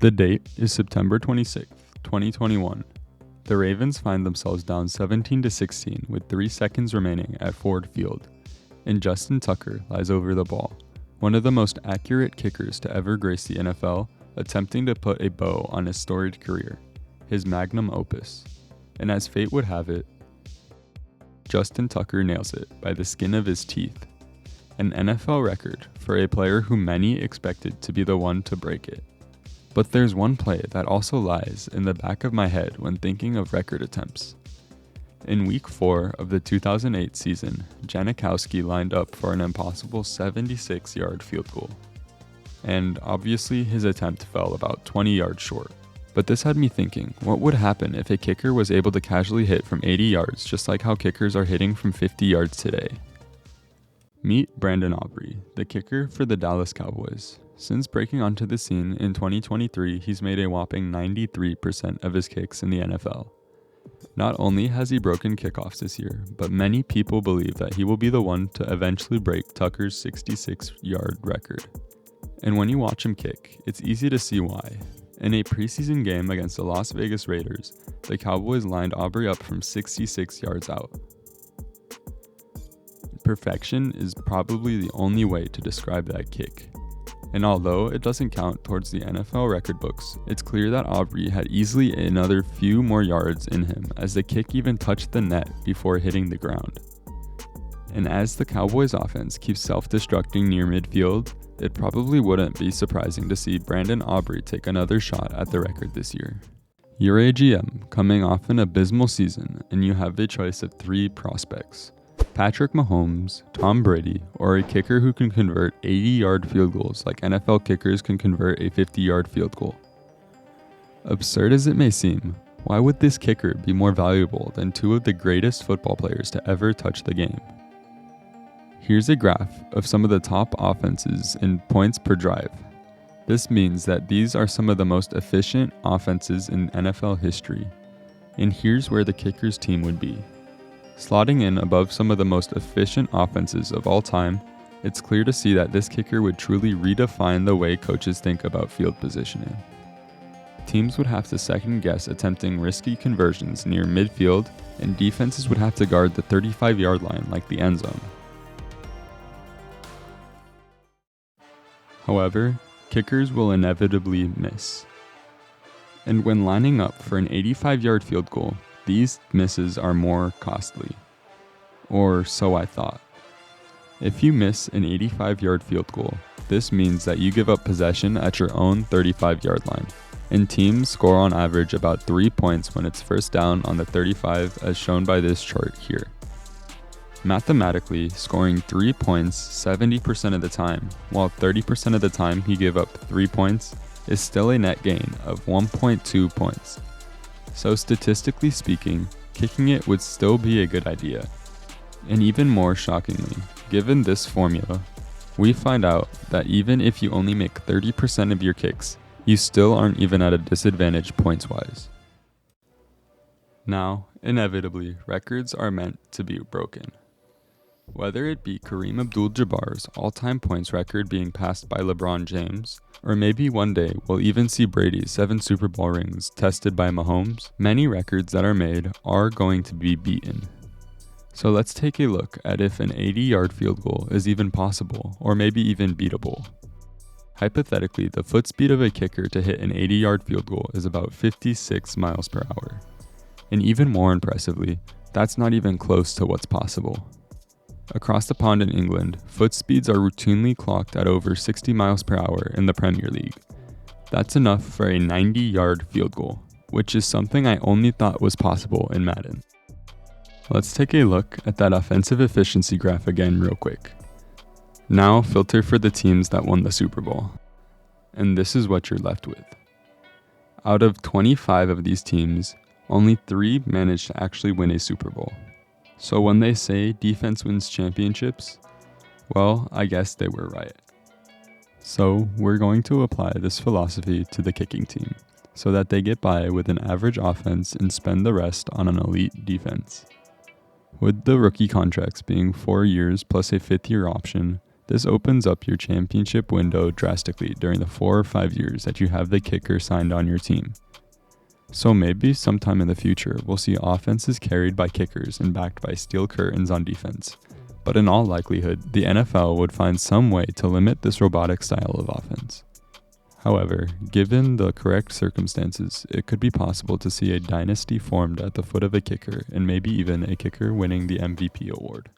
The date is September 26, 2021. The Ravens find themselves down 17-16 with 3 seconds remaining at Ford Field, and Justin Tucker lies over the ball, one of the most accurate kickers to ever grace the NFL, attempting to put a bow on his storied career, his Magnum Opus. And as fate would have it, Justin Tucker nails it by the skin of his teeth, an NFL record for a player who many expected to be the one to break it. But there's one play that also lies in the back of my head when thinking of record attempts. In Week 4 of the 2008 season, Janikowski lined up for an impossible 76-yard field goal. And obviously his attempt fell about 20 yards short. But this had me thinking, what would happen if a kicker was able to casually hit from 80 yards just like how kickers are hitting from 50 yards today? Meet Bradon Aubrey, the kicker for the Dallas Cowboys. Since breaking onto the scene in 2023, he's made a whopping 93% of his kicks in the NFL. Not only has he broken kickoffs this year, but many people believe that he will be the one to eventually break Tucker's 66-yard record. And when you watch him kick, it's easy to see why. In a preseason game against the Las Vegas Raiders, the Cowboys lined Aubrey up from 66 yards out. Perfection is probably the only way to describe that kick. And although it doesn't count towards the NFL record books, it's clear that Aubrey had easily another few more yards in him as the kick even touched the net before hitting the ground. And as the Cowboys offense keeps self-destructing near midfield, it probably wouldn't be surprising to see Bradon Aubrey take another shot at the record this year. You're a GM coming off an abysmal season, and you have the choice of 3 prospects: Patrick Mahomes, Tom Brady, or a kicker who can convert 80-yard field goals like NFL kickers can convert a 50-yard field goal. Absurd as it may seem, why would this kicker be more valuable than 2 of the greatest football players to ever touch the game? Here's a graph of some of the top offenses in points per drive. This means that these are some of the most efficient offenses in NFL history. And here's where the kicker's team would be. Slotting in above some of the most efficient offenses of all time, it's clear to see that this kicker would truly redefine the way coaches think about field positioning. Teams would have to second guess attempting risky conversions near midfield, and defenses would have to guard the 35-yard line like the end zone. However, kickers will inevitably miss. And when lining up for an 85-yard field goal, these misses are more costly. Or so I thought. If you miss an 85-yard field goal, this means that you give up possession at your own 35-yard line, and teams score on average about 3 points when it's first down on the 35 as shown by this chart here. Mathematically, scoring 3 points 70% of the time, while 30% of the time you give up 3 points, is still a net gain of 1.2 points. So statistically speaking, kicking it would still be a good idea. And even more shockingly, given this formula, we find out that even if you only make 30% of your kicks, you still aren't even at a disadvantage points-wise. Now, inevitably, records are meant to be broken. Whether it be Kareem Abdul-Jabbar's all-time points record being passed by LeBron James, or maybe one day we'll even see Brady's 7 Super Bowl rings tested by Mahomes, many records that are made are going to be beaten. So let's take a look at if an 80-yard field goal is even possible, or maybe even beatable. Hypothetically, the foot speed of a kicker to hit an 80-yard field goal is about 56 miles per hour. And even more impressively, that's not even close to what's possible. Across the pond in England, foot speeds are routinely clocked at over 60 miles per hour in the Premier League. That's enough for a 90-yard field goal, which is something I only thought was possible in Madden. Let's take a look at that offensive efficiency graph again real quick. Now filter for the teams that won the Super Bowl. And this is what you're left with. Out of 25 of these teams, only 3 managed to actually win a Super Bowl. So when they say defense wins championships, well, I guess they were right. So we're going to apply this philosophy to the kicking team, so that they get by with an average offense and spend the rest on an elite defense. With the rookie contracts being 4 years plus a 5th-year option, This opens up your championship window drastically during the 4 or 5 years that you have the kicker signed on your team. So maybe sometime in the future, we'll see offenses carried by kickers and backed by steel curtains on defense. But in all likelihood, the NFL would find some way to limit this robotic style of offense. However, given the correct circumstances, it could be possible to see a dynasty formed at the foot of a kicker and maybe even a kicker winning the MVP award.